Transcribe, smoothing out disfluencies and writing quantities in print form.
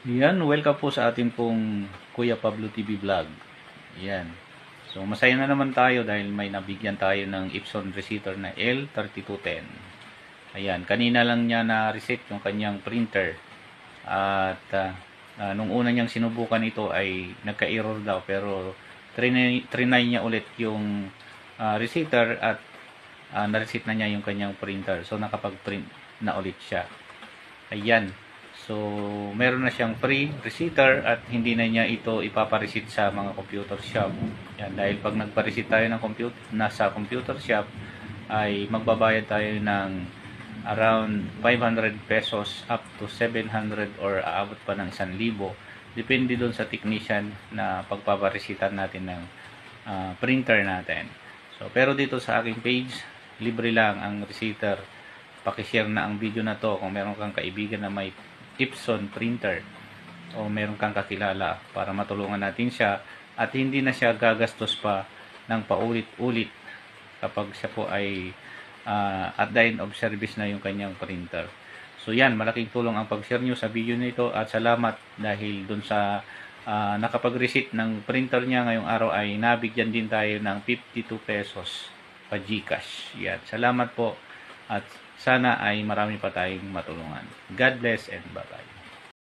Yan, welcome po sa ating pong Kuya Pablo TV vlog. Yan. So, masaya na naman tayo dahil may nabigyan tayo ng Epson receiver na L3210. Ayan, kanina lang niya na-reset yung kanyang printer. At nung una niyang sinubukan ito ay nagka-error daw, pero trinay niya ulit yung receiver at na-reset na niya yung kanyang printer. So, nakapag-print na ulit siya. Ayan. So, meron na siyang free receiver at hindi na niya ito ipapareset sa mga computer shop. Yan, dahil pag nagpa-reset tayo ng nasa computer shop ay magbabayad tayo ng around 500 pesos up to 700 or aabot pa ng 1,000. Depende doon sa technician na pagpaparesitan natin ng printer natin. So, pero dito sa aking page, libre lang ang receiver. Pakishare na ang video na to kung meron kang kaibigan na may Epson printer o meron kang kakilala para matulungan natin siya at hindi na siya gagastos pa ng paulit-ulit kapag siya po ay at the end of service na yung kanyang printer. So yan, malaking tulong ang pag-share nyo sa video nito at salamat dahil dun sa nakapag-receipt ng printer niya ngayong araw ay nabigyan din tayo ng 52 pesos pa GCash. Yan, salamat po at sana ay marami pa tayong matulungan. God bless and bye-bye.